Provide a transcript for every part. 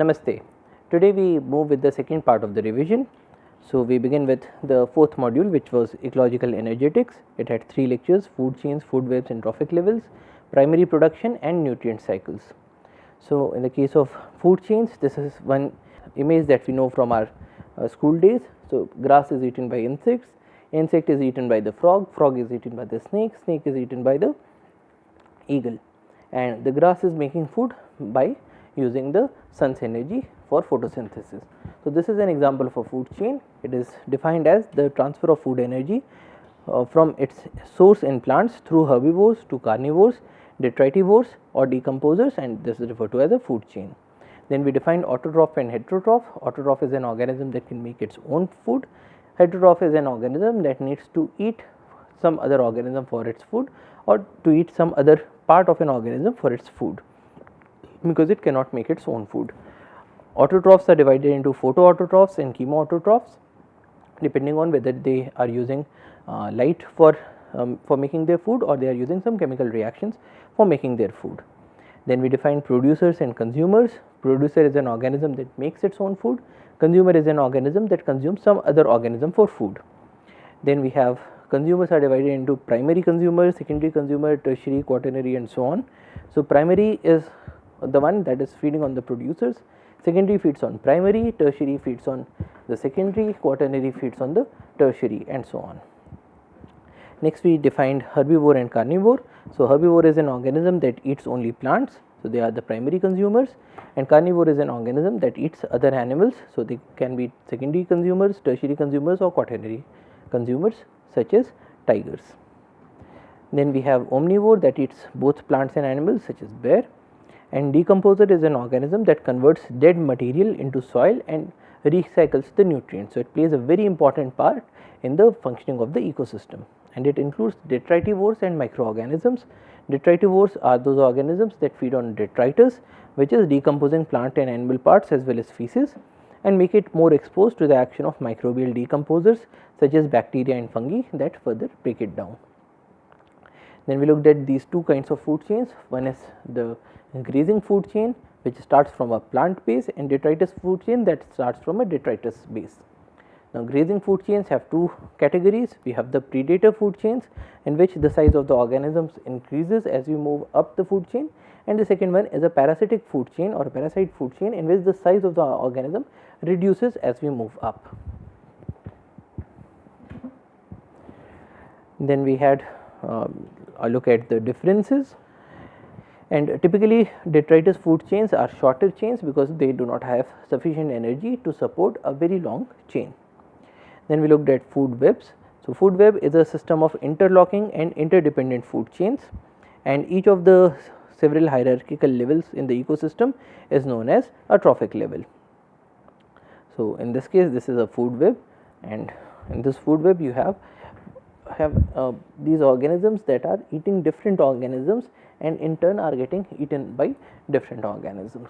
Namaste. Today we move with the second part of the revision. So, we begin with the fourth module, which was ecological energetics. It had 3 lectures: food chains, food webs and trophic levels, primary production and nutrient cycles. So, in the case of food chains, this is one image that we know from our school days. So, grass is eaten by insects, insect is eaten by the frog, frog is eaten by the snake, snake is eaten by the eagle, and the grass is making food by using the sun's energy for photosynthesis. So, this is an example of a food chain. It is defined as the transfer of food energy from its source in plants through herbivores to carnivores, detritivores or decomposers, and this is referred to as a food chain. Then we defined autotroph and heterotroph. Autotroph is an organism that can make its own food. Heterotroph is an organism that needs to eat some other organism for its food, or to eat some other part of an organism for its food, because it cannot make its own food. Autotrophs are divided into photoautotrophs and chemoautotrophs, depending on whether they are using light for making their food, or they are using some chemical reactions for making their food. Then we define producers and consumers. Producer is an organism that makes its own food. Consumer is an organism that consumes some other organism for food. Then we have consumers are divided into primary consumer, secondary consumer, tertiary, quaternary and so on. So, primary is the one that is feeding on the producers, secondary feeds on primary, tertiary feeds on the secondary, quaternary feeds on the tertiary and so on. Next we defined herbivore and carnivore. So, herbivore is an organism that eats only plants, so they are the primary consumers, and carnivore is an organism that eats other animals, so they can be secondary consumers, tertiary consumers or quaternary consumers such as tigers. Then we have omnivore that eats both plants and animals such as bear, and decomposer is an organism that converts dead material into soil and recycles the nutrients. So, it plays a very important part in the functioning of the ecosystem, and it includes detritivores and microorganisms. Detritivores are those organisms that feed on detritus, which is decomposing plant and animal parts as well as feces, and make it more exposed to the action of microbial decomposers such as bacteria and fungi that further break it down. Then we looked at these two kinds of food chains. One is the grazing food chain, which starts from a plant base, and detritus food chain that starts from a detritus base. Now, grazing food chains have two categories. We have the predator food chains, in which the size of the organisms increases as you move up the food chain, and the second one is a parasitic food chain or a parasite food chain, in which the size of the organism reduces as we move up. Then we had a look at the differences, and typically detritus food chains are shorter chains because they do not have sufficient energy to support a very long chain. Then we looked at food webs. So, food web is a system of interlocking and interdependent food chains, and each of the several hierarchical levels in the ecosystem is known as a trophic level. So, in this case this is a food web, and in this food web you have these organisms that are eating different organisms, and in turn are getting eaten by different organisms,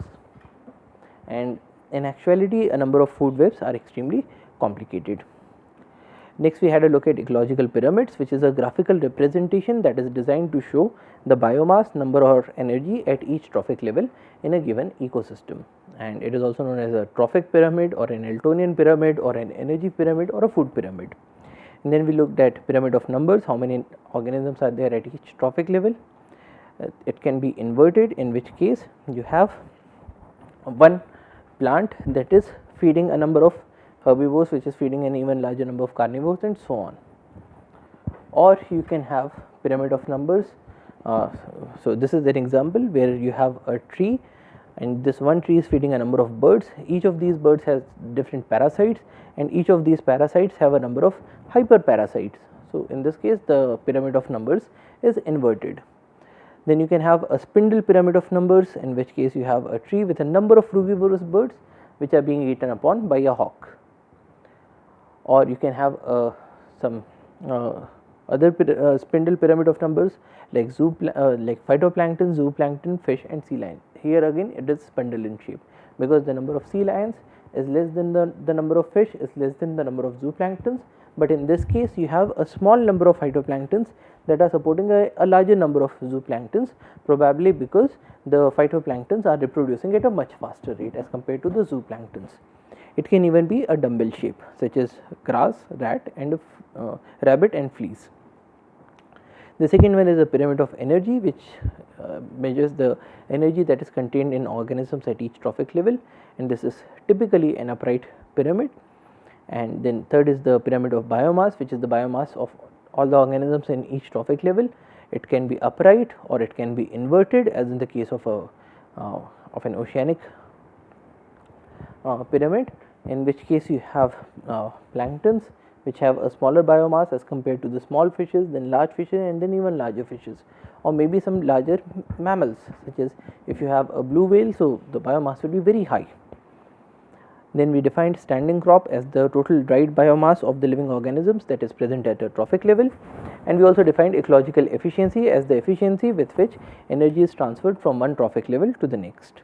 and in actuality a number of food webs are extremely complicated. Next we had a look at ecological pyramids, which is a graphical representation that is designed to show the biomass, number or energy at each trophic level in a given ecosystem, and it is also known as a trophic pyramid or an Eltonian pyramid or an energy pyramid or a food pyramid. And then we looked at pyramid of numbers, how many organisms are there at each trophic level. It can be inverted, in which case you have one plant that is feeding a number of herbivores, which is feeding an even larger number of carnivores and so on. Or you can have pyramid of numbers. So, this is an example where you have a tree, and this one tree is feeding a number of birds. Each of these birds has different parasites, and each of these parasites have a number of hyperparasites. So, in this case the pyramid of numbers is inverted. Then you can have a spindle pyramid of numbers, in which case you have a tree with a number of frugivorous birds which are being eaten upon by a hawk. Or you can have some other spindle pyramid of numbers like like phytoplankton, zooplankton, fish and sea lion. Here again it is spindle in shape, because the number of sea lions is less than the number of fish, is less than the number of zooplanktons. but in this case you have a small number of phytoplanktons that are supporting a larger number of zooplanktons, probably because the phytoplanktons are reproducing at a much faster rate as compared to the zooplanktons. It can even be a dumbbell shape, such as grass, rabbit and fleas. The second one is a pyramid of energy, which measures the energy that is contained in organisms at each trophic level, and this is typically an upright pyramid. And then third is the pyramid of biomass, which is the biomass of all the organisms in each trophic level. It can be upright or it can be inverted, as in the case of an oceanic pyramid, in which case you have planktons which have a smaller biomass as compared to the small fishes, then large fishes, and then even larger fishes, or maybe some larger mammals, such as if you have a blue whale, so the biomass will be very high. Then we defined standing crop as the total dried biomass of the living organisms that is present at a trophic level, and we also defined ecological efficiency as the efficiency with which energy is transferred from one trophic level to the next.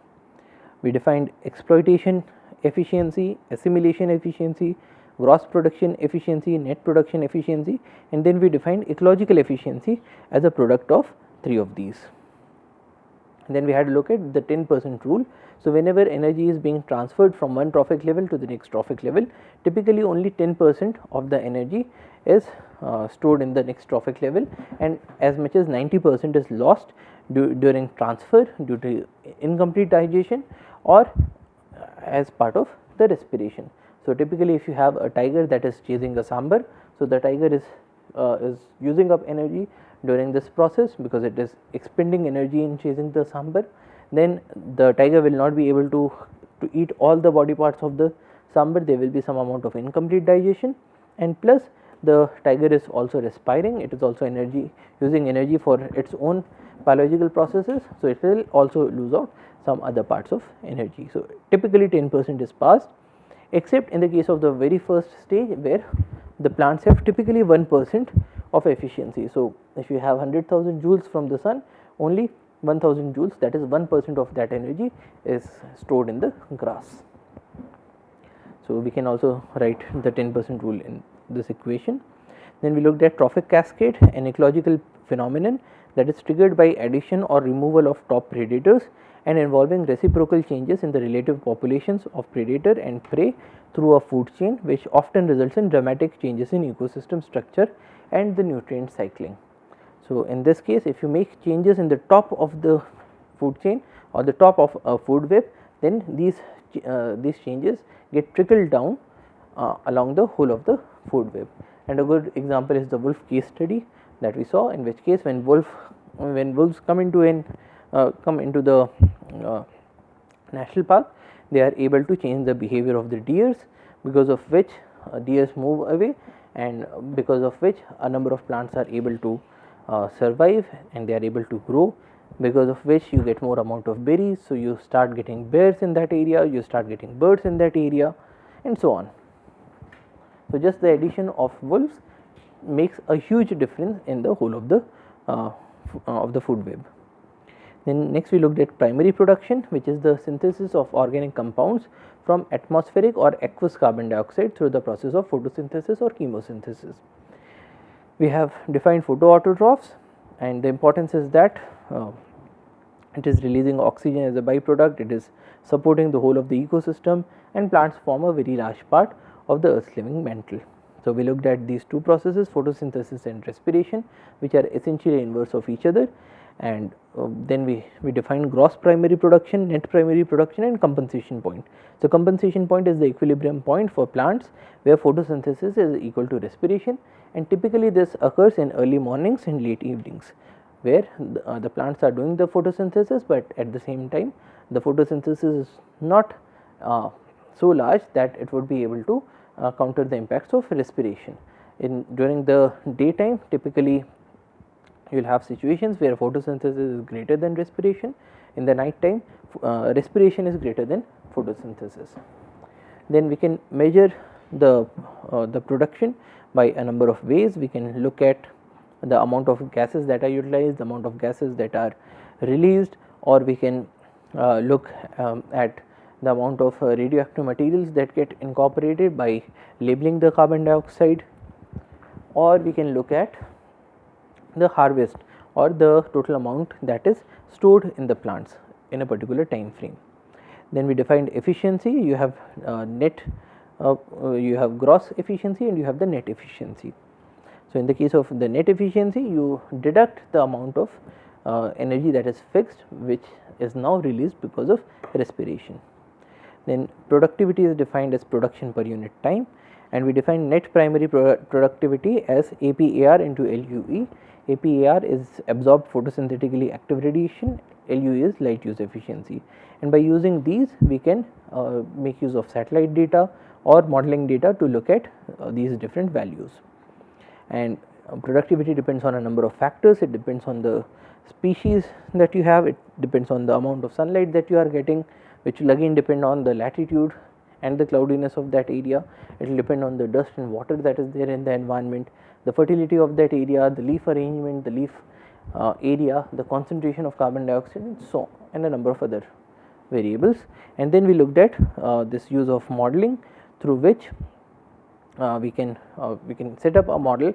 We defined exploitation efficiency, assimilation efficiency, gross production efficiency, net production efficiency, and then we defined ecological efficiency as a product of three of these. And then we had to look at the 10% rule. So, whenever energy is being transferred from one trophic level to the next trophic level, typically only 10% of the energy is stored in the next trophic level, and as much as 90% is lost during transfer due to incomplete digestion or as part of the respiration. So, typically if you have a tiger that is chasing a sambar, so the tiger is using up energy during this process because it is expending energy in chasing the sambar. Then the tiger will not be able to eat all the body parts of the sambar. There will be some amount of incomplete digestion, and plus the tiger is also respiring, it is also using energy for its own biological processes, so it will also lose out some other parts of energy. So, typically 10% is passed, except in the case of the very first stage where the plants have typically 1% of efficiency. So, if you have 100,000 joules from the sun, only 1000 joules, that is 1% of that energy, is stored in the grass. So, we can also write the 10% rule in this equation. Then we looked at trophic cascade, an ecological phenomenon that is triggered by addition or removal of top predators and involving reciprocal changes in the relative populations of predator and prey through a food chain, which often results in dramatic changes in ecosystem structure and the nutrient cycling. So, in this case, if you make changes in the top of the food chain or the top of a food web, then these changes get trickled down along the whole of the food web. And a good example is the wolf case study that we saw, in which case when wolves come into the national park, they are able to change the behavior of the deers, because of which deers move away, and because of which a number of plants are able to survive and they are able to grow, because of which you get more amount of berries. So, you start getting bears in that area, you start getting birds in that area, and so on. So, just the addition of wolves makes a huge difference in the whole of the food web. Then next we looked at primary production, which is the synthesis of organic compounds from atmospheric or aqueous carbon dioxide through the process of photosynthesis or chemosynthesis. We have defined photoautotrophs, and the importance is that it is releasing oxygen as a byproduct, it is supporting the whole of the ecosystem, and plants form a very large part of the earth's living mantle. So, we looked at these two processes, photosynthesis and respiration, which are essentially inverse of each other, and then we defined gross primary production, net primary production, and compensation point. So, compensation point is the equilibrium point for plants where photosynthesis is equal to respiration, and typically this occurs in early mornings and late evenings, where the plants are doing the photosynthesis, but at the same time the photosynthesis is not so large that it would be able to counter the impacts of respiration. During the daytime, typically you will have situations where photosynthesis is greater than respiration. In the night time, respiration is greater than photosynthesis. Then we can measure the production by a number of ways. We can look at the amount of gases that are utilized, the amount of gases that are released, or we can look at the amount of radioactive materials that get incorporated by labeling the carbon dioxide. or we can look at the harvest or the total amount that is stored in the plants in a particular time frame. Then we defined efficiency. You have you have gross efficiency and you have the net efficiency. So, in the case of the net efficiency, you deduct the amount of energy that is fixed, which is now released because of respiration. Then productivity is defined as production per unit time, and we define net primary productivity as APAR into LUE. APAR is absorbed photosynthetically active radiation, LUE is light use efficiency, and by using these we can make use of satellite data or modeling data to look at these different values. And productivity depends on a number of factors. It depends on the species that you have, it depends on the amount of sunlight that you are getting, which will again depend on the latitude and the cloudiness of that area. It will depend on the dust and water that is there in the environment, the fertility of that area, the leaf arrangement, the leaf area, the concentration of carbon dioxide, and so on, and a number of other variables. And then we looked at this use of modeling, through which we can set up a model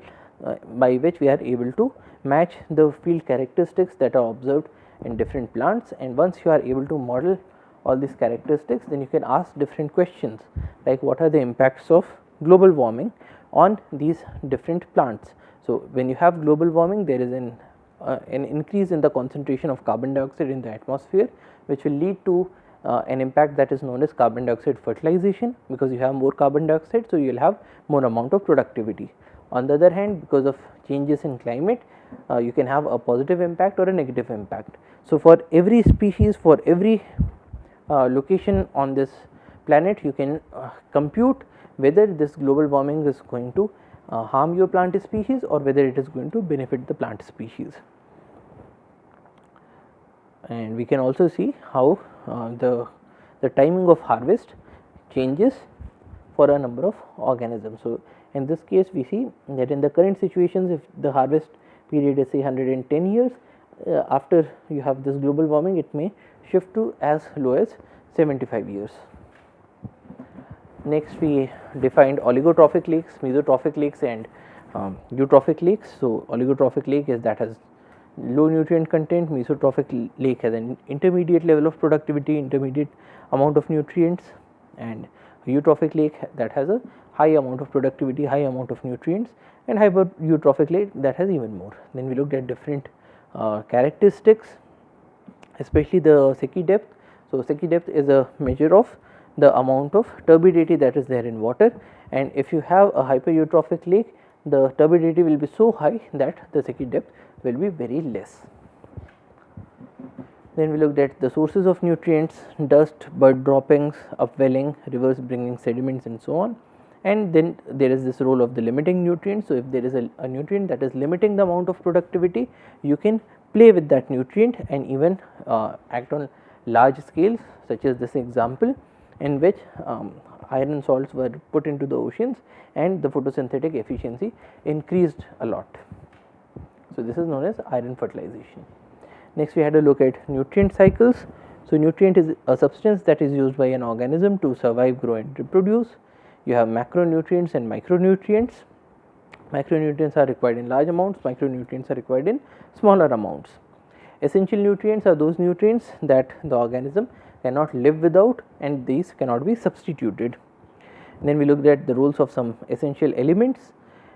by which we are able to match the field characteristics that are observed in different plants. And once you are able to model all these characteristics, then you can ask different questions like what are the impacts of global warming on these different plants. So, when you have global warming, there is an increase in the concentration of carbon dioxide in the atmosphere, which will lead to an impact that is known as carbon dioxide fertilization, because you have more carbon dioxide. So, you will have more amount of productivity. On the other hand, because of changes in climate, you can have a positive impact or a negative impact. So, for every species, for every location on this planet, you can compute whether this global warming is going to harm your plant species or whether it is going to benefit the plant species. And we can also see how the timing of harvest changes for a number of organisms. So, in this case we see that in the current situations, if the harvest period is say 110 years, after you have this global warming, it may shift to as low as 75 years. Next, we defined oligotrophic lakes, mesotrophic lakes, and eutrophic lakes. So, oligotrophic lake is that has low nutrient content, mesotrophic lake has an intermediate level of productivity, intermediate amount of nutrients, and eutrophic lake that has a high amount of productivity, high amount of nutrients, and hypereutrophic lake that has even more. Then we looked at different characteristics, especially the Secchi depth. So, Secchi depth is a measure of the amount of turbidity that is there in water, and if you have a hypereutrophic lake, the turbidity will be so high that the Secchi depth will be very less. Then we looked at the sources of nutrients: dust, bird droppings, upwelling, rivers bringing sediments, and so on. And then there is this role of the limiting nutrients. So, if there is a nutrient that is limiting the amount of productivity, you can play with that nutrient and even act on large scales, such as this example in which iron salts were put into the oceans and the photosynthetic efficiency increased a lot. So, this is known as iron fertilization. Next, we had a look at nutrient cycles. So, nutrient is a substance that is used by an organism to survive, grow, and reproduce. You have macronutrients and micronutrients. Macronutrients are required in large amounts, micronutrients are required in smaller amounts. Essential nutrients are those nutrients that the organism cannot live without, and these cannot be substituted. And then we looked at the roles of some essential elements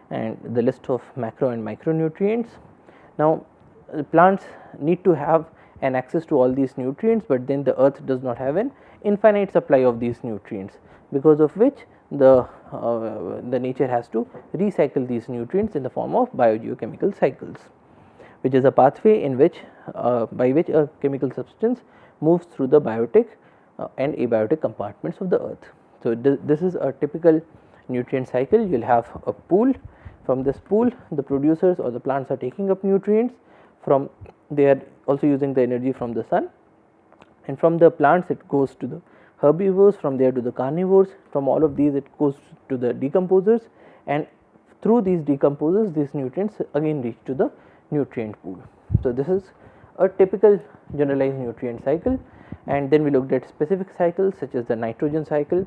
and the list of macro and micronutrients. Now, plants need to have an access to all these nutrients, but then the earth does not have an infinite supply of these nutrients, because of which the nature has to recycle these nutrients in the form of biogeochemical cycles, which is a pathway in which by which a chemical substance moves through the biotic and abiotic compartments of the earth. So, this is a typical nutrient cycle. You will have a pool. From this pool, the producers or the plants are taking up nutrients. From they are also using the energy from the sun, and from the plants it goes to the herbivores, from there to the carnivores, from all of these it goes to the decomposers, and through these decomposers these nutrients again reach to the nutrient pool. So, this is a typical generalized nutrient cycle. And then we looked at specific cycles such as the nitrogen cycle,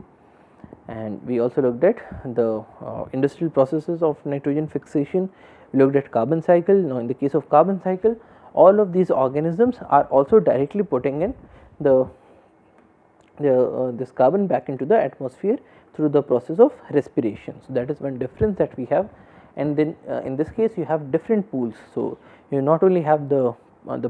and we also looked at the industrial processes of nitrogen fixation. We looked at carbon cycle. Now, in the case of carbon cycle, all of these organisms are also directly putting in this carbon back into the atmosphere through the process of respiration. So, that is one difference that we have, and then in this case you have different pools. So, you not only have the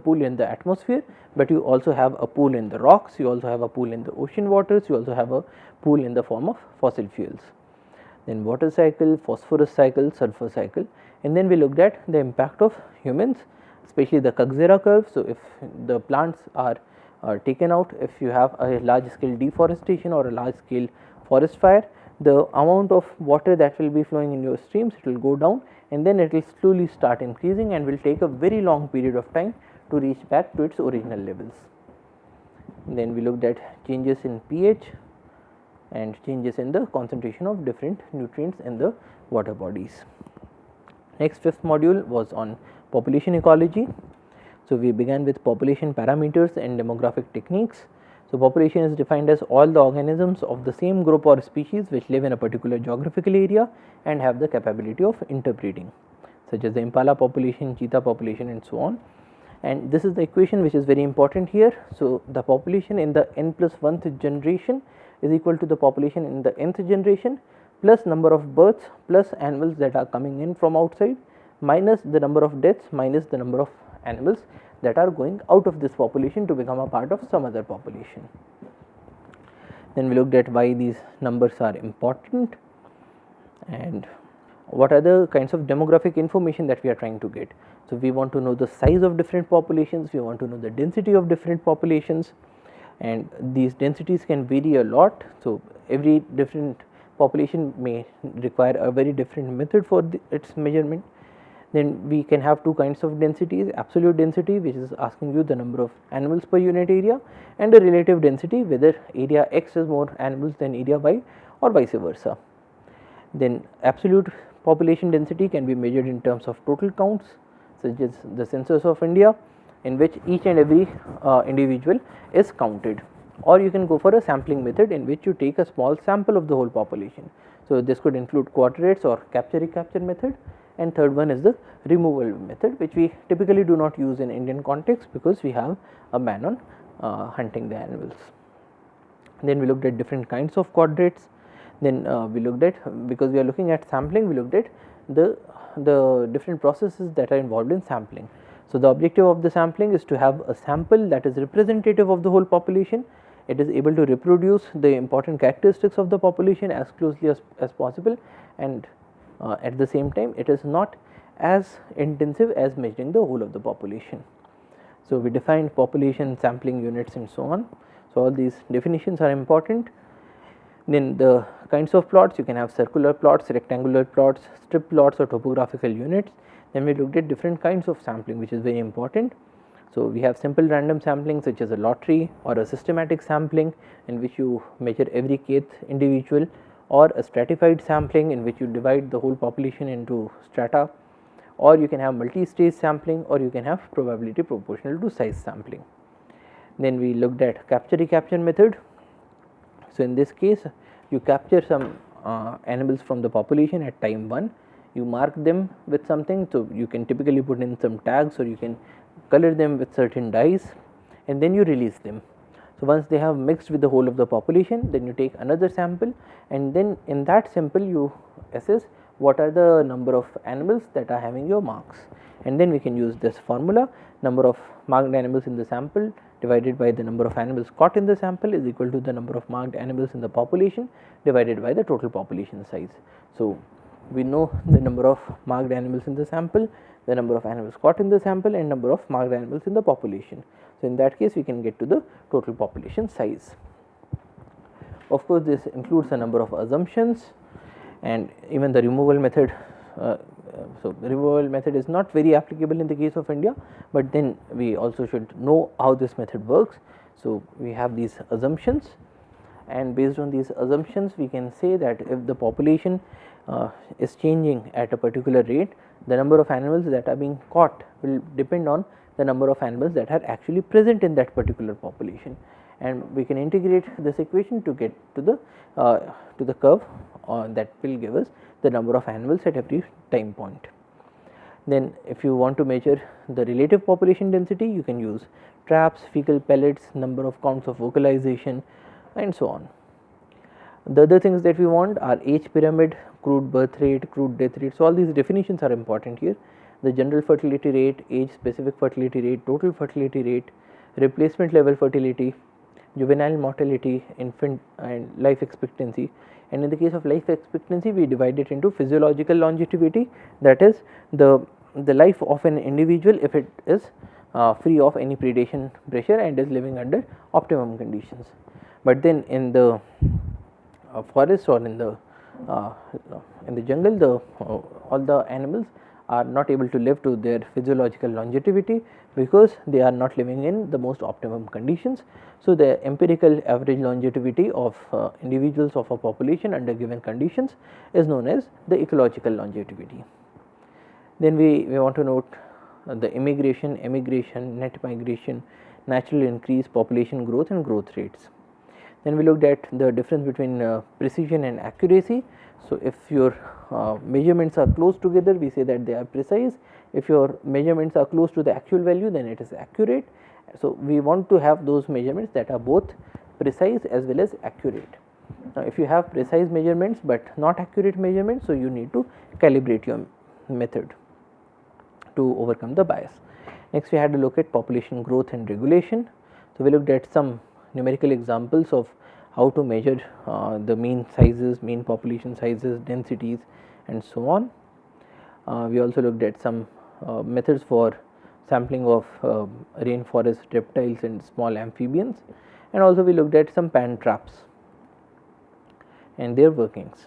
pool in the atmosphere, but you also have a pool in the rocks, you also have a pool in the ocean waters, you also have a pool in the form of fossil fuels. Then water cycle, phosphorus cycle, sulfur cycle, and then we looked at the impact of humans, especially the Kagzera curve. So, if the plants are taken out, if you have a large scale deforestation or a large scale forest fire, the amount of water that will be flowing in your streams, it will go down, and then it will slowly start increasing and will take a very long period of time to reach back to its original levels. Then we looked at changes in pH and changes in the concentration of different nutrients in the water bodies. Next, fifth module was on population ecology. So, we began with population parameters and demographic techniques. So, population is defined as all the organisms of the same group or species which live in a particular geographical area and have the capability of interbreeding, such as the impala population, cheetah population, and so on. And this is the equation which is very important here. So, the population in the n plus 1th generation is equal to the population in the nth generation plus number of births plus animals that are coming in from outside minus the number of deaths minus the number of animals that are going out of this population to become a part of some other population. Then we looked at why these numbers are important and what are the kinds of demographic information that we are trying to get. So, we want to know the size of different populations, we want to know the density of different populations, and these densities can vary a lot. So, every different population may require a very different method for its measurement. Then we can have two kinds of densities, absolute density, which is asking you the number of animals per unit area, and a relative density, whether area X is more animals than area Y or vice versa. Then absolute population density can be measured in terms of total counts, such as the census of India, in which each and every individual is counted, or you can go for a sampling method in which you take a small sample of the whole population. So, this could include quadrates or capture-recapture method, and third one is the removal method, which we typically do not use in Indian context because we have a ban on hunting the animals. Then we looked at different kinds of quadrates. Then we looked at, because we are looking at sampling, we looked at the different processes that are involved in sampling. So, the objective of the sampling is to have a sample that is representative of the whole population. It is able to reproduce the important characteristics of the population as closely as possible, and at the same time it is not as intensive as measuring the whole of the population. So, we defined population, sampling units, and so on. So, all these definitions are important. Then the kinds of plots, you can have circular plots, rectangular plots, strip plots, or topographical units. Then we looked at different kinds of sampling, which is very important. So, we have simple random sampling such as a lottery, or a systematic sampling in which you measure every kth individual, or a stratified sampling in which you divide the whole population into strata, or you can have multi-stage sampling, or you can have probability proportional to size sampling. Then we looked at capture-recapture method. So, in this case you capture some animals from the population at time 1, you mark them with something. So, you can typically put in some tags, or you can color them with certain dyes, and then you release them. So, once they have mixed with the whole of the population, then you take another sample, and then in that sample you assess what are the number of animals that are having your marks, and then we can use this formula: number of marked animals in the sample divided by the number of animals caught in the sample is equal to the number of marked animals in the population divided by the total population size. So, we know the number of marked animals in the sample, the number of animals caught in the sample, and number of marked animals in the population. So, in that case we can get to the total population size. Of course, this includes a number of assumptions, and even the removal method. So, the removal method is not very applicable in the case of India, but then we also should know how this method works. So, we have these assumptions, and based on these assumptions we can say that if the population is changing at a particular rate, the number of animals that are being caught will depend on the number of animals that are actually present in that particular population, and we can integrate this equation to get to the curve that will give us the number of animals at every time point. Then if you want to measure the relative population density, you can use traps, fecal pellets, number of counts of vocalization, and so on. The other things that we want are age pyramid, crude birth rate, crude death rate. So all these definitions are important here. The general fertility rate, age specific fertility rate, total fertility rate, replacement level fertility, juvenile mortality, infant and life expectancy. And in the case of life expectancy, we divide it into physiological longevity, that is the life of an individual if it is free of any predation pressure and is living under optimum conditions. But then in the forest or in the jungle, all the animals are not able to live to their physiological longevity because they are not living in the most optimum conditions. So, the empirical average longevity of individuals of a population under given conditions is known as the ecological longevity. Then we want to note the immigration, emigration, net migration, natural increase, population growth and growth rates. Then we looked at the difference between precision and accuracy. So, if your measurements are close together, we say that they are precise. If your measurements are close to the actual value, then it is accurate. So, we want to have those measurements that are both precise as well as accurate. Now, if you have precise measurements but not accurate measurements, so you need to calibrate your method to overcome the bias. Next, we had to look at population growth and regulation. So, we looked at some numerical examples of how to measure the mean sizes, mean population sizes, densities and so on. We also looked at some methods for sampling of rainforest reptiles and small amphibians, and also we looked at some pan traps and their workings.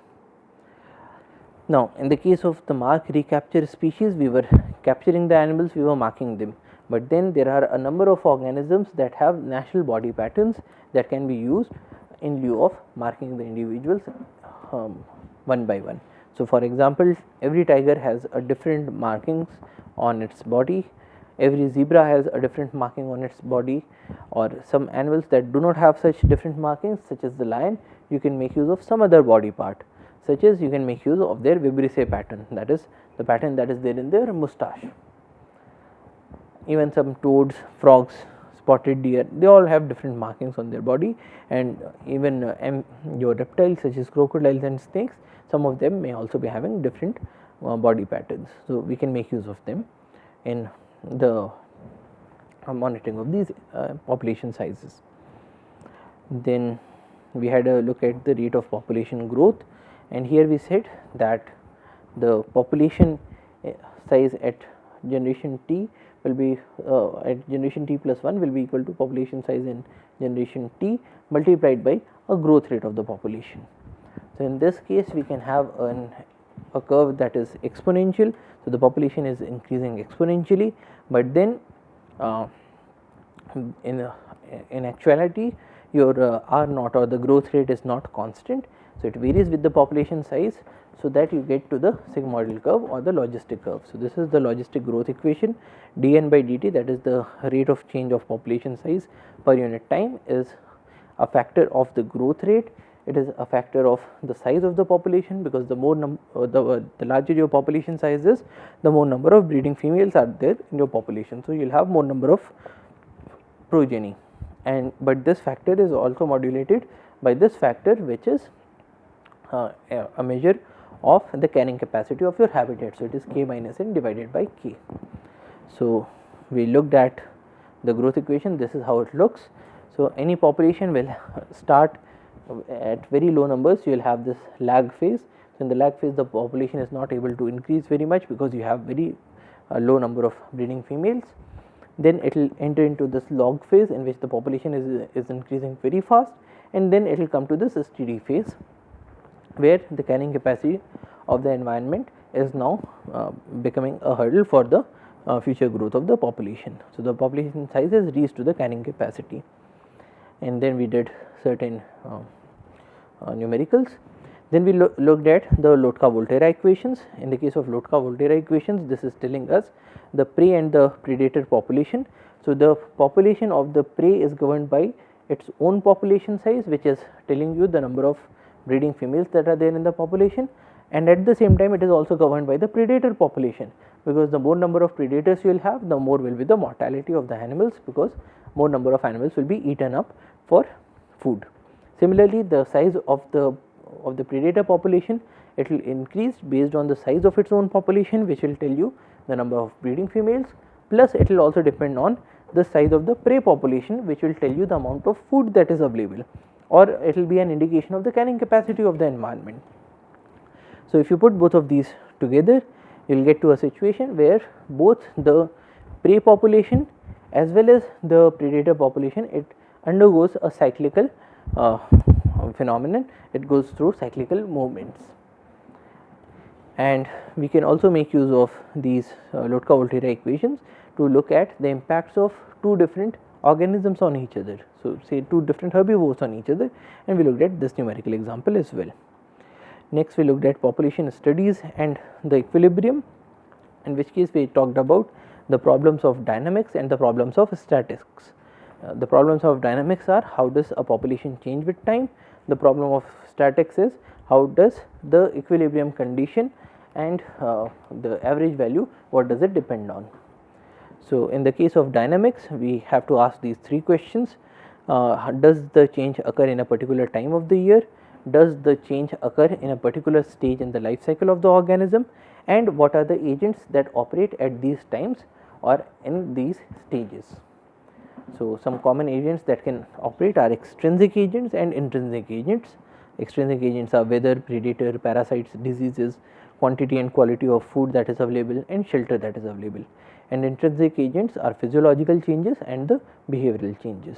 Now, in the case of the mark recapture species, we were capturing the animals, we were marking them. But then there are a number of organisms that have natural body patterns that can be used in lieu of marking the individuals one by one. So, for example, every tiger has a different markings on its body, every zebra has a different marking on its body, or some animals that do not have such different markings such as the lion, you can make use of some other body part, such as you can make use of their vibrissae pattern, that is the pattern that is there in their moustache. Even some toads, frogs, spotted deer, they all have different markings on their body, and even your reptiles such as crocodiles and snakes, some of them may also be having different body patterns. So, we can make use of them in the monitoring of these population sizes. Then we had a look at the rate of population growth, and here we said that the population size at generation t will be at generation t plus 1 will be equal to population size in generation t multiplied by a growth rate of the population. So, in this case we can have a curve that is exponential. So, the population is increasing exponentially, but then in actuality your R naught or the growth rate is not constant. So, it varies with the population size, so that you get to the sigmoidal curve or the logistic curve. So, this is the logistic growth equation, dn by dt, that is the rate of change of population size per unit time, is a factor of the growth rate. It is a factor of the size of the population, because the more the larger your population size is, the more number of breeding females are there in your population. So, you will have more number of progeny, and but this factor is also modulated by this factor, which is a measure of the carrying capacity of your habitat. So, it is k minus n divided by k. So, we looked at the growth equation, this is how it looks. So, any population will start at very low numbers, you will have this lag phase. So, in the lag phase the population is not able to increase very much because you have very low number of breeding females. Then it will enter into this log phase in which the population is increasing very fast, and then it will come to this steady phase where the carrying capacity of the environment is now becoming a hurdle for the future growth of the population. So, the population size has reached to the carrying capacity, and then we did certain numericals. Then we looked at the Lotka-Volterra equations. In the case of Lotka-Volterra equations, this is telling us the prey and the predator population. So, the population of the prey is governed by its own population size, which is telling you the number of breeding females that are there in the population, and at the same time it is also governed by the predator population, because the more number of predators you will have, the more will be the mortality of the animals, because more number of animals will be eaten up for food. Similarly, the size of the predator population, it will increase based on the size of its own population, which will tell you the number of breeding females, plus it will also depend on the size of the prey population, which will tell you the amount of food that is available, or it will be an indication of the carrying capacity of the environment. So, if you put both of these together, you will get to a situation where both the prey population as well as the predator population, it undergoes a cyclical phenomenon, it goes through cyclical movements. And we can also make use of these Lotka-Volterra equations to look at the impacts of two different organisms on each other. So, say two different herbivores on each other, and we looked at this numerical example as well. Next, we looked at population studies and the equilibrium, in which case we talked about the problems of dynamics and the problems of statistics. The problems of dynamics are how does a population change with time, the problem of statics is how does the equilibrium condition and the average value, what does it depend on. So, in the case of dynamics, we have to ask these three questions: does the change occur in a particular time of the year, does the change occur in a particular stage in the life cycle of the organism, and what are the agents that operate at these times or in these stages. So, some common agents that can operate are extrinsic agents and intrinsic agents. Extrinsic agents are weather, predator, parasites, diseases, quantity and quality of food that is available, and shelter that is available. And intrinsic agents are physiological changes and the behavioral changes.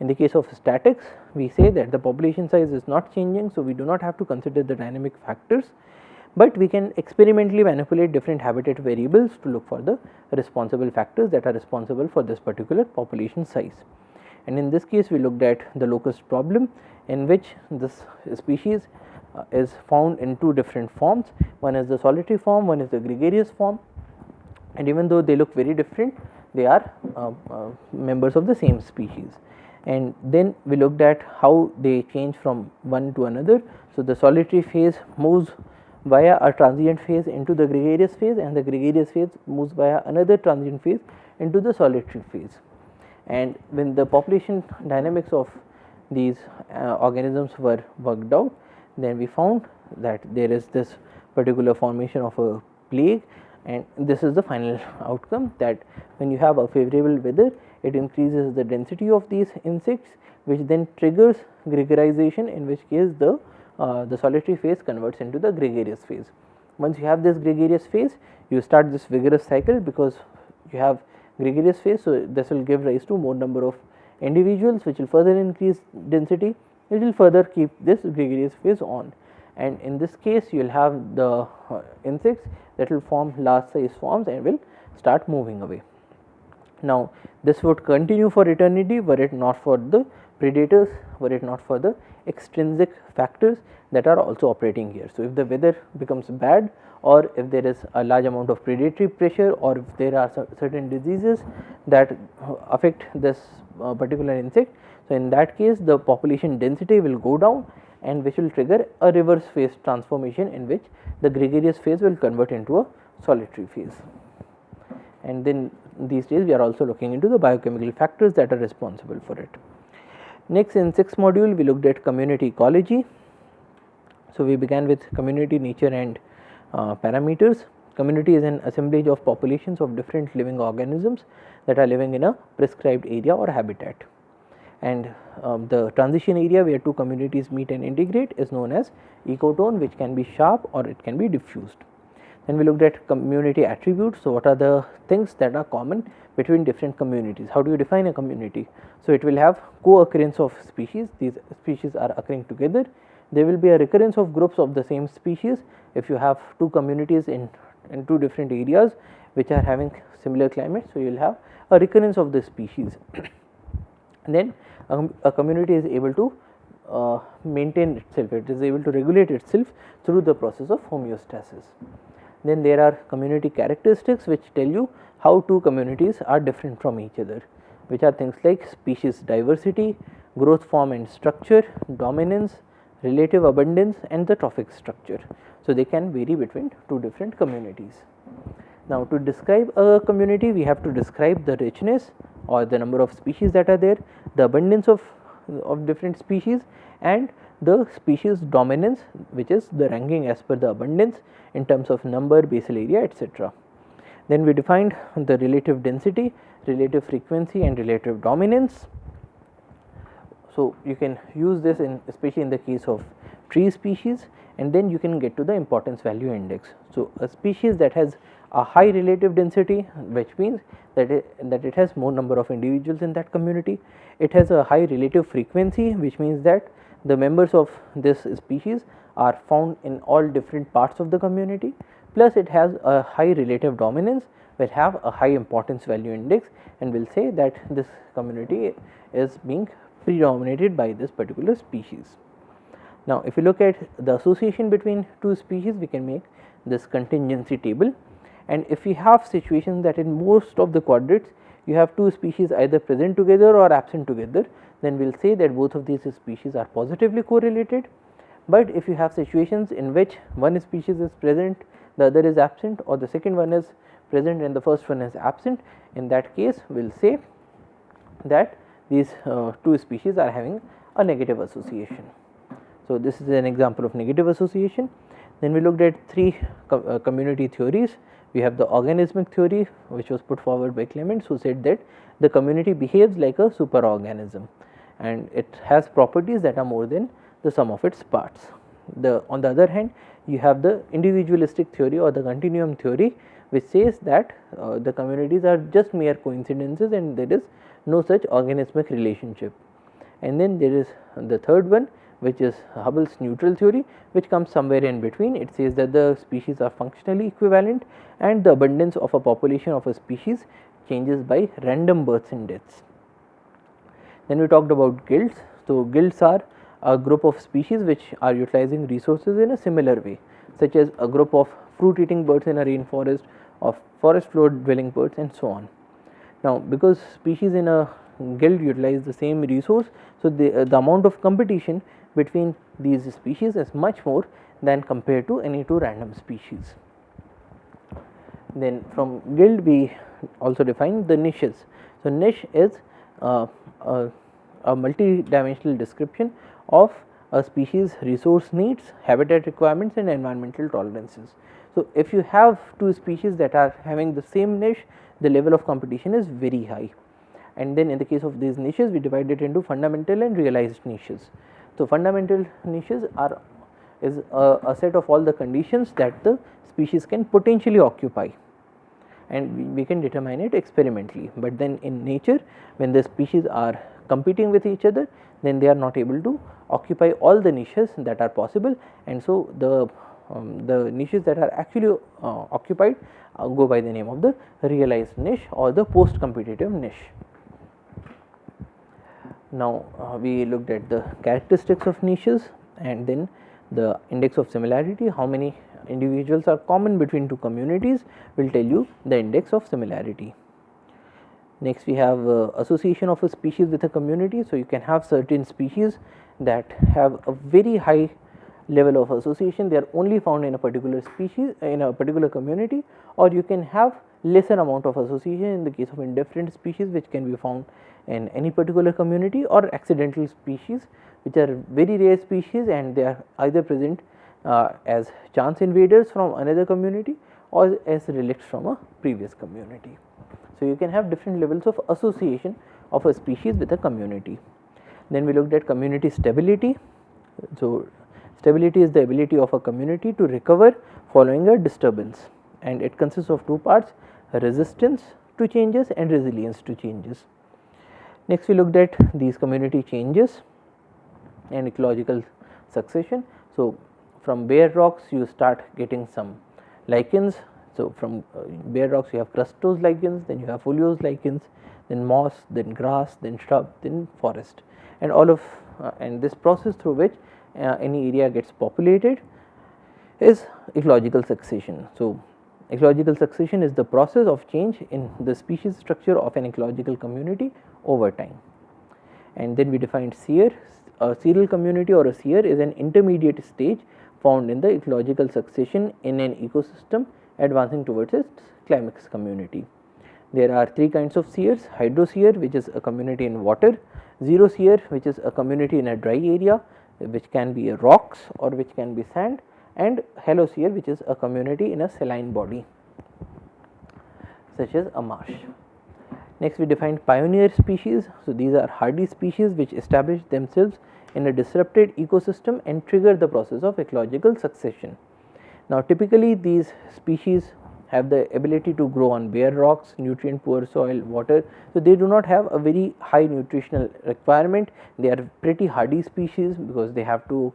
In the case of statics, we say that the population size is not changing, so we do not have to consider the dynamic factors, but we can experimentally manipulate different habitat variables to look for the responsible factors that are responsible for this particular population size. And in this case, we looked at the locust problem, in which this species is found in two different forms. One is the solitary form, one is the gregarious form, and even though they look very different, they are members of the same species. And then we looked at how they change from one to another. So, the solitary phase moves via a transient phase into the gregarious phase, and the gregarious phase moves via another transient phase into the solitary phase. And when the population dynamics of these organisms were worked out, then we found that there is this particular formation of a plague, and this is the final outcome, that when you have a favorable weather, it increases the density of these insects, which then triggers gregarization, in which case the solitary phase converts into the gregarious phase. Once you have this gregarious phase, you start this vigorous cycle, because you have gregarious phase. So, this will give rise to more number of individuals, which will further increase density, it will further keep this gregarious phase on, and in this case you will have the insects that will form large size swarms and will start moving away. Now, this would continue for eternity were it not for the predators, were it not for the extrinsic factors that are also operating here. So, if the weather becomes bad, or if there is a large amount of predatory pressure, or if there are certain diseases that affect this particular insect, so in that case the population density will go down, and which will trigger a reverse phase transformation, in which the gregarious phase will convert into a solitary phase. And then these days we are also looking into the biochemical factors that are responsible for it. Next, in 6th module, we looked at community ecology. So, we began with community, nature and parameters. Community is an assemblage of populations of different living organisms that are living in a prescribed area or habitat, and the transition area where two communities meet and integrate is known as ecotone, which can be sharp or it can be diffused. Then we looked at community attributes. So, what are the things that are common between different communities? How do you define a community? So, it will have co-occurrence of species, these species are occurring together. There will be a recurrence of groups of the same species if you have two communities in two different areas which are having similar climate. So, you will have a recurrence of the species. Then a community is able to maintain itself, it is able to regulate itself through the process of homeostasis. Then there are community characteristics which tell you how two communities are different from each other, which are things like species diversity, growth form and structure, dominance, relative abundance, and the trophic structure. So, they can vary between two different communities. Now, to describe a community, we have to describe the richness or the number of species that are there, the abundance of different species, and the species dominance, which is the ranking as per the abundance in terms of number, basal area, etc. Then we defined the relative density, relative frequency, and relative dominance. So, you can use this in especially in the case of tree species, and then you can get to the importance value index. So, a species that has a high relative density, which means that it has more number of individuals in that community. It has a high relative frequency, which means that the members of this species are found in all different parts of the community, plus it has a high relative dominance, will have a high importance value index, and will say that this community is being predominated by this particular species. Now, if you look at the association between two species, we can make this contingency table, and if we have situations that in most of the quadrates you have two species either present together or absent together, then we will say that both of these species are positively correlated. But if you have situations in which one species is present, the other is absent, or the second one is present and the first one is absent, in that case we will say that these two species are having a negative association. So, this is an example of negative association. Then we looked at three community theories. We have the organismic theory, which was put forward by Clements, who said that the community behaves like a superorganism and it has properties that are more than the sum of its parts. On the other hand, you have the individualistic theory or the continuum theory, which says that the communities are just mere coincidences and there is no such organismic relationship. And then there is the third one, which is Hubble's neutral theory, which comes somewhere in between. It says that the species are functionally equivalent and the abundance of a population of a species changes by random births and deaths. Then we talked about guilds. So, guilds are a group of species which are utilizing resources in a similar way, such as a group of fruit eating birds in a rainforest, of forest floor dwelling birds, and so on. Now, because species in a guild utilize the same resource, so the amount of competition between these species is much more than compared to any two random species. Then from guild we also define the niches. So, niche is a multi-dimensional description of a species resource needs, habitat requirements, and environmental tolerances. So, if you have two species that are having the same niche, the level of competition is very high. And then in the case of these niches, we divide it into fundamental and realized niches. So, fundamental niches is a set of all the conditions that the species can potentially occupy, and we can determine it experimentally. But then in nature, when the species are competing with each other, then they are not able to occupy all the niches that are possible, and so the niches that are actually occupied go by the name of the realized niche or the post competitive niche. Now, we looked at the characteristics of niches and then the index of similarity. How many individuals are common between two communities will tell you the index of similarity. Next, we have association of a species with a community. So, you can have certain species that have a very high level of association, they are only found in a particular species in a particular community, or you can have lesser amount of association in the case of indifferent species which can be found in any particular community, or accidental species which are very rare species and they are either present as chance invaders from another community or as relicts from a previous community. So, you can have different levels of association of a species with a community. Then we looked at community stability. So, stability is the ability of a community to recover following a disturbance, and it consists of two parts: resistance to changes and resilience to changes. Next, we looked at these community changes and ecological succession. So, from bare rocks you start getting some lichens. So, from bare rocks you have crustose lichens, then you have foliose lichens, then moss, then grass, then shrub, then forest, and all of and this process through which any area gets populated is ecological succession. So, ecological succession is the process of change in the species structure of an ecological community over time. And then we defined seer. A serial community or a seer is an intermediate stage found in the ecological succession in an ecosystem advancing towards its climax community. There are three kinds of seers: hydroseer, which is a community in water; xeroseer, which is a community in a dry area, which can be rocks or which can be sand; and haloseer, which is a community in a saline body such as a marsh. Next, we defined pioneer species. So, these are hardy species which establish themselves in a disrupted ecosystem and trigger the process of ecological succession. Now, typically these species have the ability to grow on bare rocks, nutrient poor soil, water. So, they do not have a very high nutritional requirement. They are pretty hardy species because they have to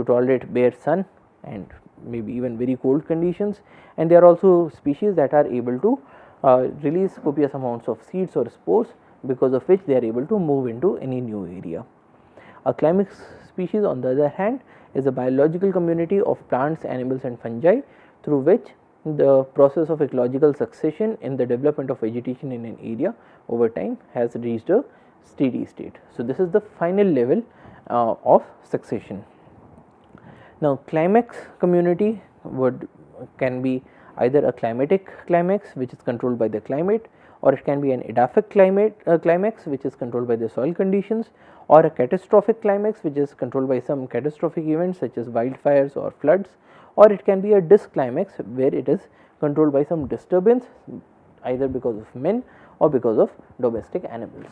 tolerate bare sun and maybe even very cold conditions, and they are also species that are able to release copious amounts of seeds or spores, because of which they are able to move into any new area. A climax species, on the other hand, is a biological community of plants, animals and fungi through which the process of ecological succession in the development of vegetation in an area over time has reached a steady state. So, this is the final level of succession. Now, climax community can be either a climatic climax, which is controlled by the climate, or it can be an edaphic climax, which is controlled by the soil conditions, or a catastrophic climax, which is controlled by some catastrophic events such as wildfires or floods, or it can be a dysclimax, where it is controlled by some disturbance either because of men or because of domestic animals.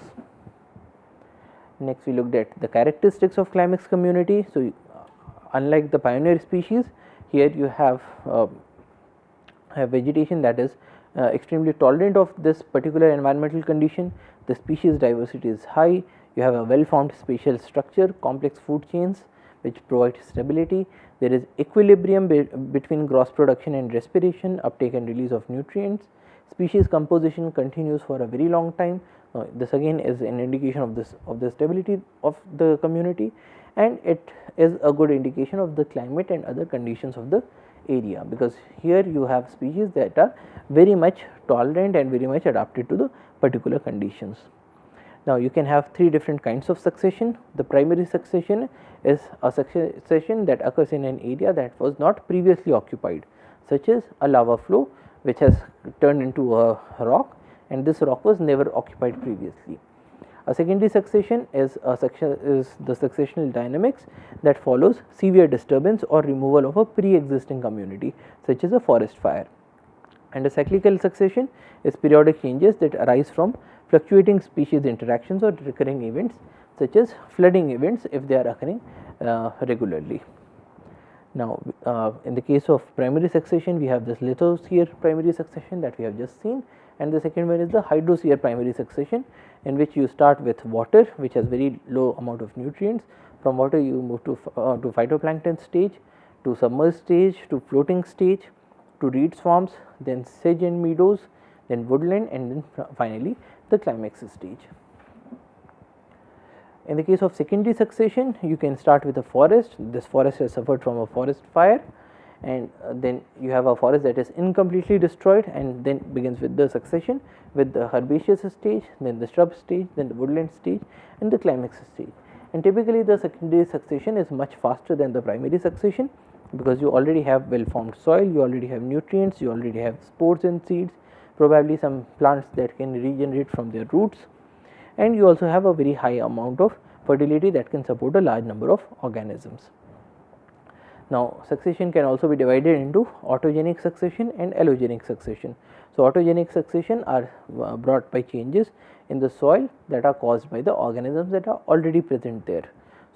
Next, we looked at the characteristics of climax community. So, unlike the pioneer species, here you have vegetation that is extremely tolerant of this particular environmental condition. The species diversity is high. You have a well formed spatial structure, complex food chains which provide stability. There is equilibrium between gross production and respiration, uptake and release of nutrients. Species composition continues for a very long time. This again is an indication of the stability of the community, and it is a good indication of the climate and other conditions of the area, because here you have species that are very much tolerant and very much adapted to the particular conditions. Now, you can have three different kinds of succession. The primary succession is a succession that occurs in an area that was not previously occupied, such as a lava flow which has turned into a rock, and this rock was never occupied previously. A secondary succession is the successional dynamics that follows severe disturbance or removal of a pre-existing community, such as a forest fire. And a cyclical succession is periodic changes that arise from fluctuating species interactions or recurring events, such as flooding events if they are occurring regularly. Now, in the case of primary succession, we have this lithosphere primary succession that we have just seen, and the second one is the hydrosphere primary succession, in which you start with water, which has very low amount of nutrients. From water you move to phytoplankton stage, to submerged stage, to floating stage, to reed swamps, then sedge and meadows, then woodland, and then finally the climax stage. In the case of secondary succession, you can start with a forest. This forest has suffered from a forest fire, and then you have a forest that is incompletely destroyed, and then begins with the succession with the herbaceous stage, then the shrub stage, then the woodland stage, and the climax stage. And typically the secondary succession is much faster than the primary succession, because you already have well formed soil, you already have nutrients, you already have spores and seeds, probably some plants that can regenerate from their roots, and you also have a very high amount of fertility that can support a large number of organisms. Now, succession can also be divided into autogenic succession and allogenic succession. So, autogenic succession are brought by changes in the soil that are caused by the organisms that are already present there.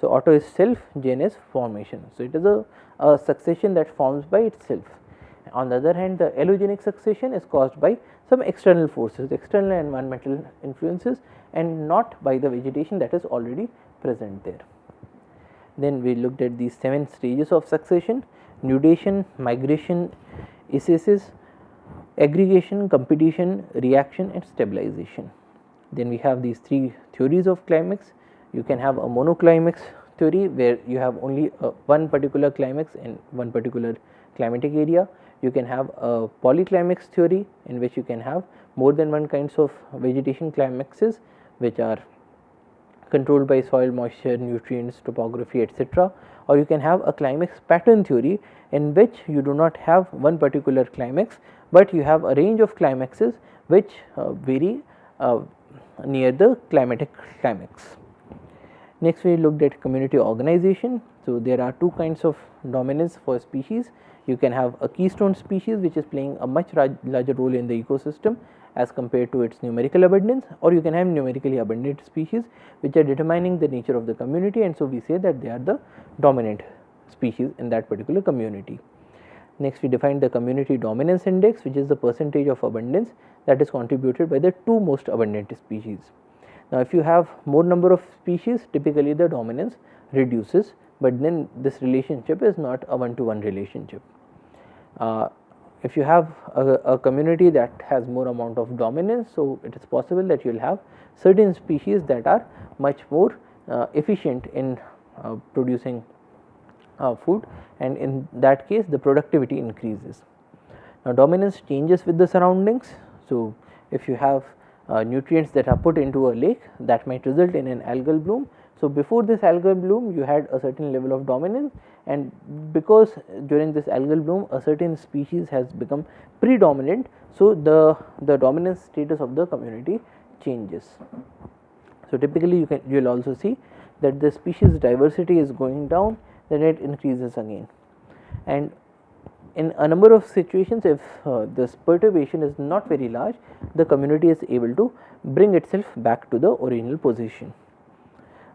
So, auto is self, gen is formation. So, it is a succession that forms by itself. On the other hand, the allogenic succession is caused by some external forces, external environmental influences, and not by the vegetation that is already present there. Then we looked at these 7 stages of succession: nudation, migration, ascesis, aggregation, competition, reaction, and stabilization. Then we have these 3 theories of climax. You can have a monoclimax theory, where you have only one particular climax in one particular climatic area. You can have a polyclimax theory, in which you can have more than one kinds of vegetation climaxes which are controlled by soil moisture, nutrients, topography, etc. Or you can have a climax pattern theory in which you do not have one particular climax, but you have a range of climaxes which vary near the climatic climax. Next we looked at community organization. So, there are two kinds of dominance for species. You can have a keystone species which is playing a much larger role in the ecosystem as compared to its numerical abundance, or you can have numerically abundant species which are determining the nature of the community, and so we say that they are the dominant species in that particular community. Next we define the community dominance index, which is the percentage of abundance that is contributed by the two most abundant species. Now, if you have more number of species, typically the dominance reduces, but then this relationship is not a one-to-one relationship. If you have a community that has more amount of dominance, so it is possible that you will have certain species that are much more efficient in producing food, and in that case the productivity increases. Now, dominance changes with the surroundings. So, if you have nutrients that are put into a lake, that might result in an algal bloom. So, before this algal bloom you had a certain level of dominance, and because during this algal bloom a certain species has become predominant, so the dominance status of the community changes. So, typically you will also see that the species diversity is going down, then it increases again, and in a number of situations, if this perturbation is not very large, the community is able to bring itself back to the original position,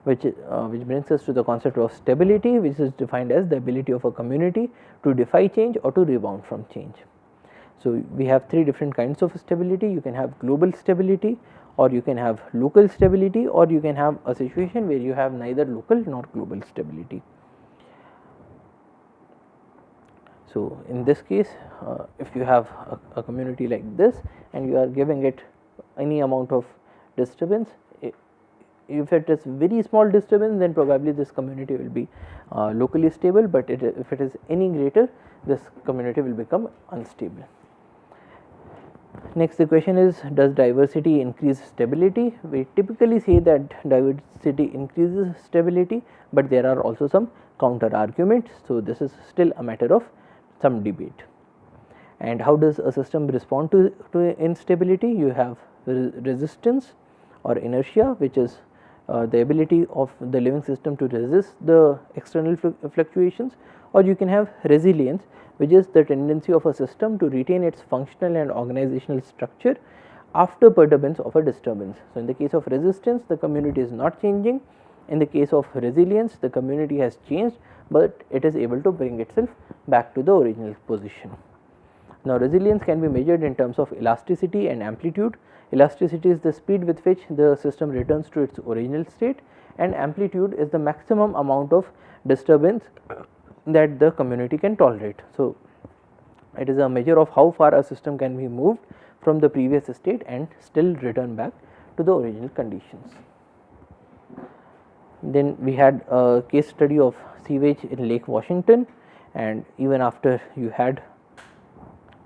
which brings us to the concept of stability, which is defined as the ability of a community to defy change or to rebound from change. So, we have three different kinds of stability. You can have global stability, or you can have local stability, or you can have a situation where you have neither local nor global stability. So, in this case, if you have a community like this and you are giving it any amount of disturbance, if it is very small disturbance, then probably this community will be locally stable, but if it is any greater, this community will become unstable. Next, the question is, does diversity increase stability? We typically say that diversity increases stability, but there are also some counter arguments. So, this is still a matter of some debate. And how does a system respond to instability? You have resistance or inertia, which is the ability of the living system to resist the external fluctuations, or you can have resilience, which is the tendency of a system to retain its functional and organizational structure after perturbance of a disturbance. So, in the case of resistance, the community is not changing. In the case of resilience, the community has changed, but it is able to bring itself back to the original position. Now, resilience can be measured in terms of elasticity and amplitude. Elasticity is the speed with which the system returns to its original state, and amplitude is the maximum amount of disturbance that the community can tolerate. So, it is a measure of how far a system can be moved from the previous state and still return back to the original conditions. Then we had a case study of sewage in Lake Washington, and even after you had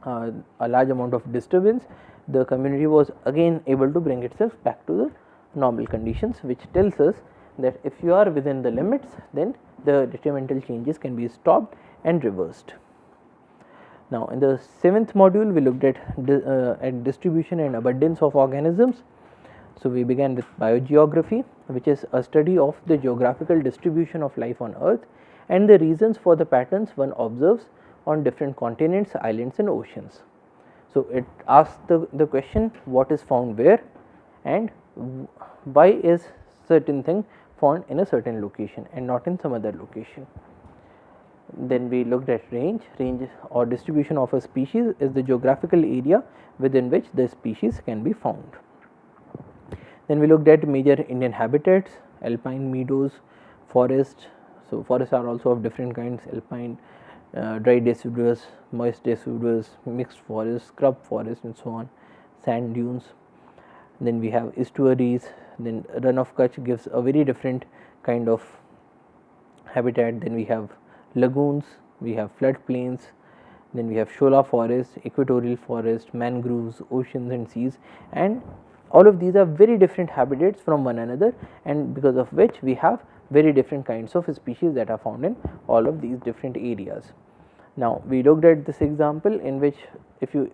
a large amount of disturbance, the community was again able to bring itself back to the normal conditions, which tells us that if you are within the limits, then the detrimental changes can be stopped and reversed. Now, in the 7th module, we looked at distribution and abundance of organisms. So, we began with biogeography, which is a study of the geographical distribution of life on earth and the reasons for the patterns one observes on different continents, islands and oceans. So, it asks the question, what is found where and why is certain thing found in a certain location and not in some other location. Then we looked at range. Range or distribution of a species is the geographical area within which the species can be found. Then we looked at major Indian habitats, alpine, meadows, forests. So, forests are also of different kinds, alpine, dry deciduous, moist deciduous, mixed forest, scrub forest and so on, sand dunes. Then we have estuaries, then run of Kutch gives a very different kind of habitat. Then we have lagoons, we have floodplains, then we have shola forest, equatorial forest, mangroves, oceans and seas, and all of these are very different habitats from one another, and because of which we have very different kinds of species that are found in all of these different areas. Now, we looked at this example in which if you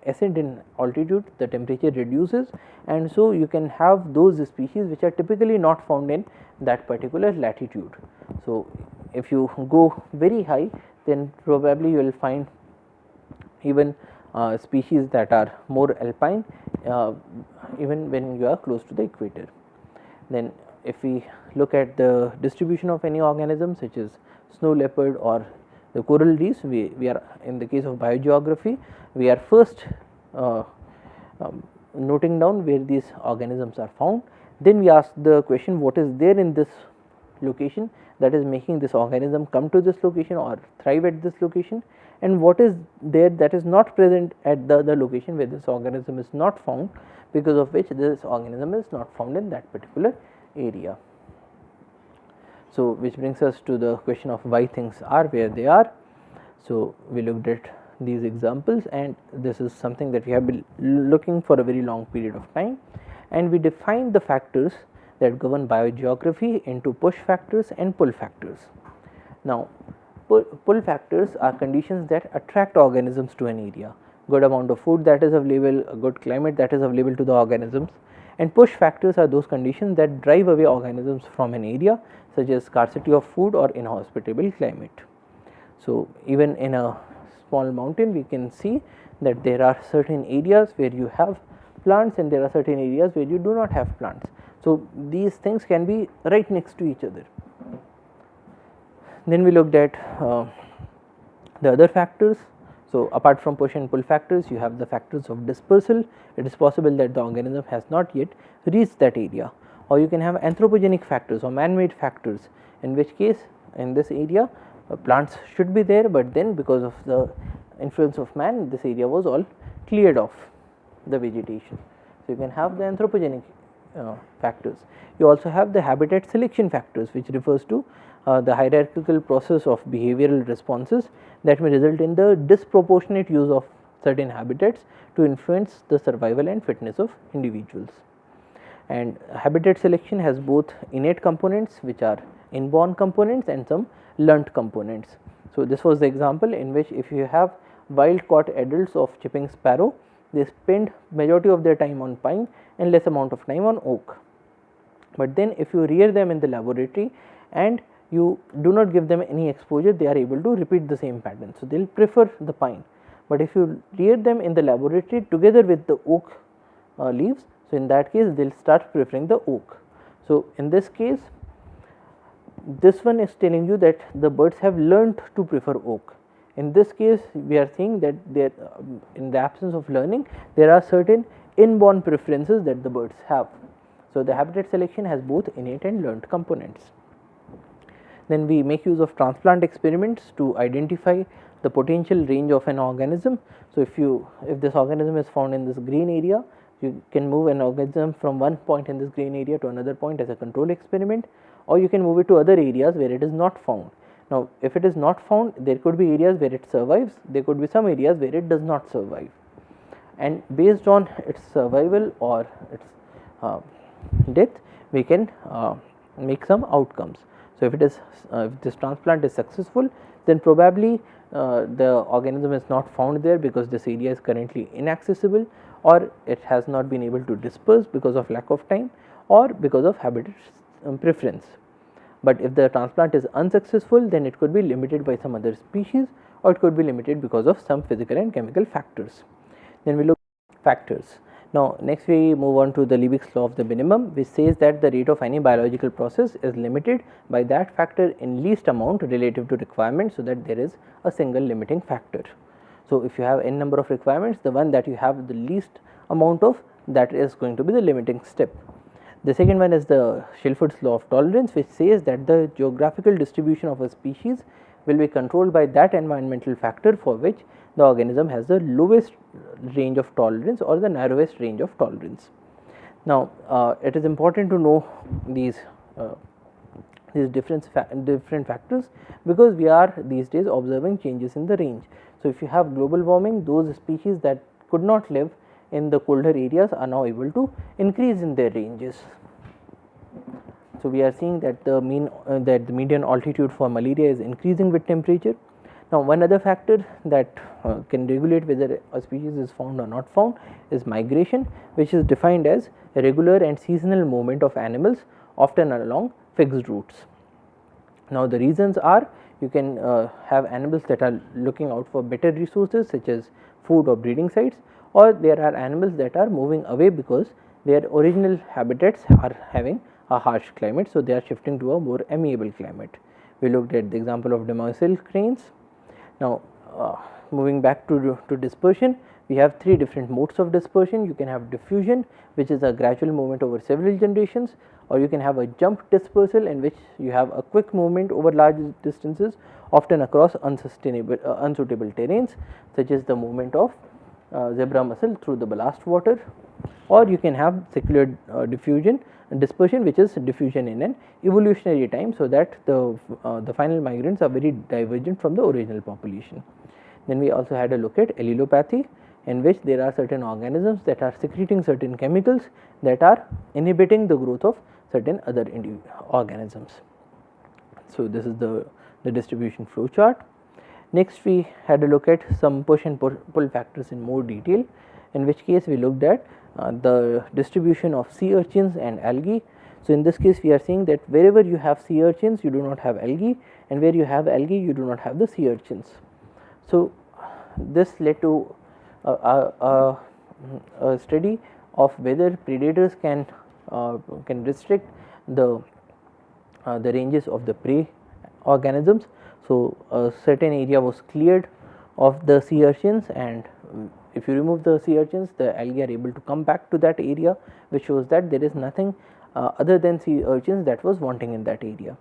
ascend in altitude, the temperature reduces, and so you can have those species which are typically not found in that particular latitude. So, if you go very high, then probably you will find even species that are more alpine even when you are close to the equator. Then if we look at the distribution of any organism such as snow leopard or the coral reefs, we are in the case of biogeography, we are first noting down where these organisms are found. Then we ask the question, what is there in this location that is making this organism come to this location or thrive at this location, and what is there that is not present at the other location where this organism is not found, because of which this organism is not found in that particular area. So, which brings us to the question of why things are where they are. So, we looked at these examples, and this is something that we have been looking for a very long period of time, and we define the factors that govern biogeography into push factors and pull factors. Now, pull factors are conditions that attract organisms to an area, good amount of food that is available, a good climate that is available to the organisms, and push factors are those conditions that drive away organisms from an area, such as scarcity of food or inhospitable climate. So, even in a small mountain, we can see that there are certain areas where you have plants and there are certain areas where you do not have plants. So, these things can be right next to each other. Then we looked at the other factors. So, apart from push and pull factors, you have the factors of dispersal. It is possible that the organism has not yet reached that area, or you can have anthropogenic factors or man-made factors, in which case in this area plants should be there, but then because of the influence of man, this area was all cleared off the vegetation. So, you can have the anthropogenic factors. You also have the habitat selection factors, which refers to the hierarchical process of behavioral responses that may result in the disproportionate use of certain habitats to influence the survival and fitness of individuals. And habitat selection has both innate components, which are inborn components, and some learnt components. So, this was the example in which if you have wild caught adults of chipping sparrow, they spend majority of their time on pine and less amount of time on oak. But then if you rear them in the laboratory and you do not give them any exposure, they are able to repeat the same pattern. So, they will prefer the pine, but if you rear them in the laboratory together with the oak leaves, so in that case they will start preferring the oak. So, in this case, this one is telling you that the birds have learnt to prefer oak. In this case, we are seeing that there in the absence of learning, there are certain inborn preferences that the birds have. So, the habitat selection has both innate and learnt components. Then we make use of transplant experiments to identify the potential range of an organism. So, if this organism is found in this green area, you can move an organism from one point in this green area to another point as a control experiment, or you can move it to other areas where it is not found. Now, if it is not found, there could be areas where it survives, there could be some areas where it does not survive, and based on its survival or its death, we can make some outcomes. So, if this transplant is successful, then probably the organism is not found there because this area is currently inaccessible, or it has not been able to disperse because of lack of time or because of habitat preference. But if the transplant is unsuccessful, then it could be limited by some other species, or it could be limited because of some physical and chemical factors. Then we look at factors. Now, next we move on to the Liebig's law of the minimum, which says that the rate of any biological process is limited by that factor in least amount relative to requirement, so that there is a single limiting factor. So, if you have n number of requirements, the one that you have the least amount of, that is going to be the limiting step. The second one is the Shilford's law of tolerance, which says that the geographical distribution of a species will be controlled by that environmental factor for which the organism has the lowest range of tolerance or the narrowest range of tolerance. Now, it is important to know these different factors, because we are these days observing changes in the range. So, if you have global warming, those species that could not live in the colder areas are now able to increase in their ranges. So, we are seeing that the median altitude for malaria is increasing with temperature. Now, one other factor that can regulate whether a species is found or not found is migration, which is defined as a regular and seasonal movement of animals, often along fixed routes. Now, the reasons are, you can have animals that are looking out for better resources such as food or breeding sites, or there are animals that are moving away because their original habitats are having a harsh climate. So, they are shifting to a more amiable climate. We looked at the example of demoiselle cranes. Now, moving back to dispersion, we have three different modes of dispersion. You can have diffusion, which is a gradual movement over several generations, or you can have a jump dispersal, in which you have a quick movement over large distances, often across unsuitable terrains, such as the movement of zebra mussel through the ballast water. Or you can have secular diffusion and dispersion, which is diffusion in an evolutionary time, so that the final migrants are very divergent from the original population. Then we also had a look at allelopathy, in which there are certain organisms that are secreting certain chemicals that are inhibiting the growth of certain other organisms. So, this is the distribution flow chart. Next, we had a look at some push and pull factors in more detail, in which case we looked at the distribution of sea urchins and algae. So, in this case we are saying that wherever you have sea urchins, you do not have algae, and where you have algae, you do not have the sea urchins. So, this led to a study of whether predators can restrict the ranges of the prey organisms. So, a certain area was cleared of the sea urchins, and if you remove the sea urchins, the algae are able to come back to that area, which shows that there is nothing other than sea urchins that was wanting in that area.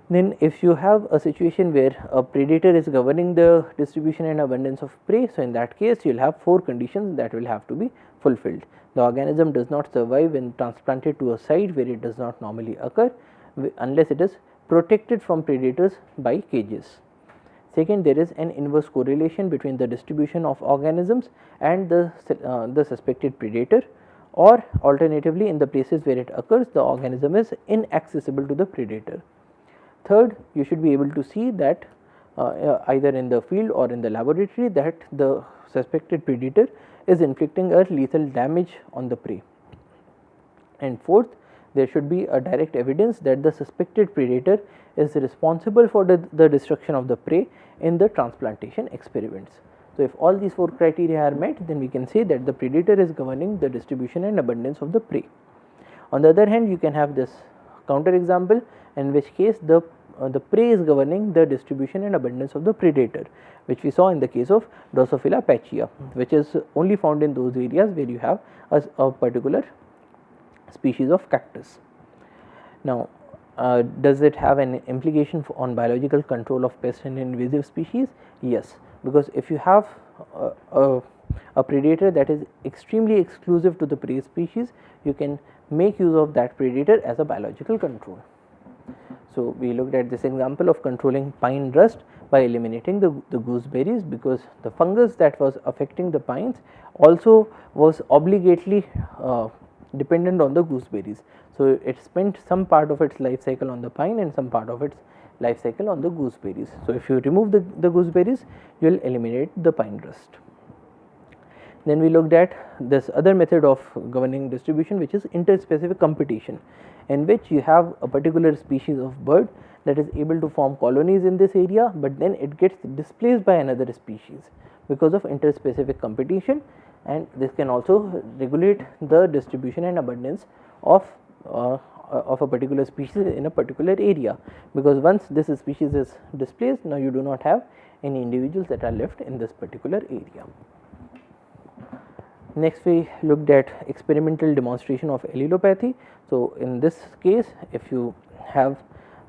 Then, if you have a situation where a predator is governing the distribution and abundance of prey, so in that case you will have 4 conditions that will have to be fulfilled. The organism does not survive when transplanted to a site where it does not normally occur, unless it is protected from predators by cages. Second, there is an inverse correlation between the distribution of organisms and the suspected predator, or alternatively, in the places where it occurs, the organism is inaccessible to the predator. Third, you should be able to see that either in the field or in the laboratory, that the suspected predator is inflicting a lethal damage on the prey. And fourth, there should be a direct evidence that the suspected predator is responsible for the destruction of the prey in the transplantation experiments. So, if all these 4 criteria are met, then we can say that the predator is governing the distribution and abundance of the prey. On the other hand, you can have this counter example, in which case the prey is governing the distribution and abundance of the predator, which we saw in the case of Drosophila pachya, which is only found in those areas where you have a particular species of cactus. Now, does it have an implication on biological control of pest and invasive species? Yes, because if you have a predator that is extremely exclusive to the prey species, you can make use of that predator as a biological control. So, we looked at this example of controlling pine rust by eliminating the gooseberries, because the fungus that was affecting the pines also was obligately dependent on the gooseberries. So, it spent some part of its life cycle on the pine and some part of its life cycle on the gooseberries. So, if you remove the gooseberries, you will eliminate the pine rust. Then we looked at this other method of governing distribution, which is interspecific competition, in which you have a particular species of bird that is able to form colonies in this area, but then it gets displaced by another species because of interspecific competition, and this can also regulate the distribution and abundance of a particular species in a particular area, because once this species is displaced, now you do not have any individuals that are left in this particular area. Next, we looked at experimental demonstration of allelopathy. So, in this case, if you have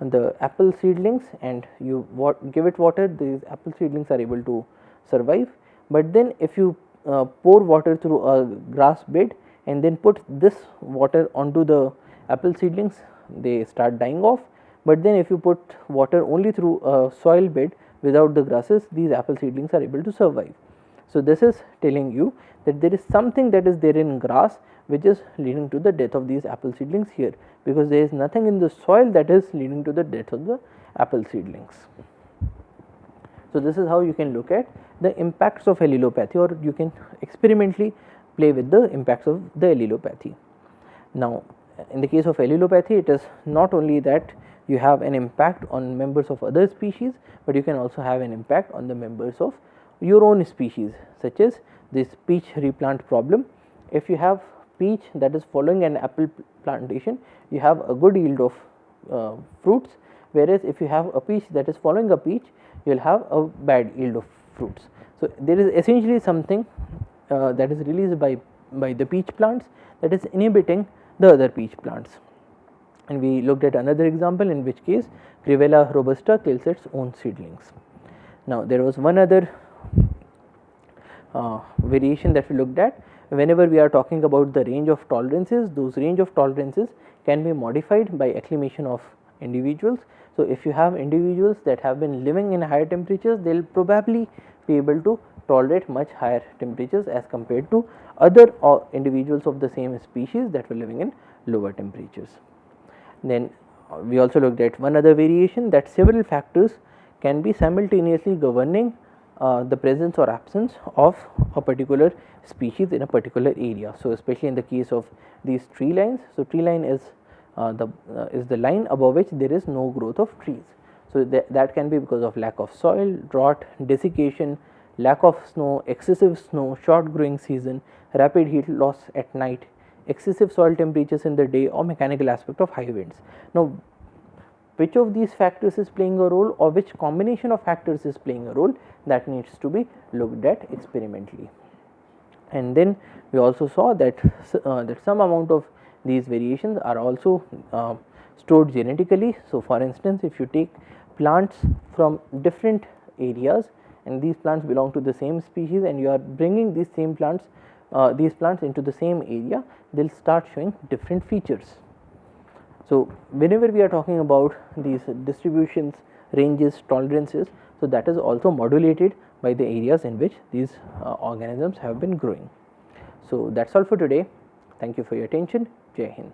the apple seedlings and you give it water, these apple seedlings are able to survive, but then if you pour water through a grass bed and then put this water onto the apple seedlings, they start dying off. But then if you put water only through a soil bed without the grasses, these apple seedlings are able to survive. So, this is telling you that there is something that is there in grass which is leading to the death of these apple seedlings here, because there is nothing in the soil that is leading to the death of the apple seedlings. So, this is how you can look at the impacts of allelopathy, or you can experimentally play with the impacts of the allelopathy. Now, in the case of allelopathy, it is not only that you have an impact on members of other species, but you can also have an impact on the members of your own species, such as this peach replant problem. If you have peach that is following an apple plantation, you have a good yield of fruits, whereas if you have a peach that is following a peach, you will have a bad yield of fruits. So, there is essentially something that is released by the peach plants that is inhibiting the other peach plants. And we looked at another example, in which case Crivella robusta kills its own seedlings. Now, there was one other variation that we looked at. Whenever we are talking about the range of tolerances, those range of tolerances can be modified by acclimation of individuals. So, if you have individuals that have been living in higher temperatures, they will probably be able to tolerate much higher temperatures as compared to other individuals of the same species that were living in lower temperatures. Then we also looked at one other variation, that several factors can be simultaneously governing the presence or absence of a particular species in a particular area. So, especially in the case of these tree lines. So, tree line is the line above which there is no growth of trees. So, that can be because of lack of soil, drought, desiccation, lack of snow, excessive snow, short growing season, rapid heat loss at night, excessive soil temperatures in the day, or mechanical aspect of high winds. Now, which of these factors is playing a role, or which combination of factors is playing a role, that needs to be looked at experimentally. And then we also saw that some amount of these variations are also stored genetically. So, for instance, if you take plants from different areas and these plants belong to the same species, and you are bringing these plants into the same area, they will start showing different features. So, whenever we are talking about these distributions, ranges, tolerances, so that is also modulated by the areas in which these organisms have been growing. So, that is all for today. Thank you for your attention. Jai Hind.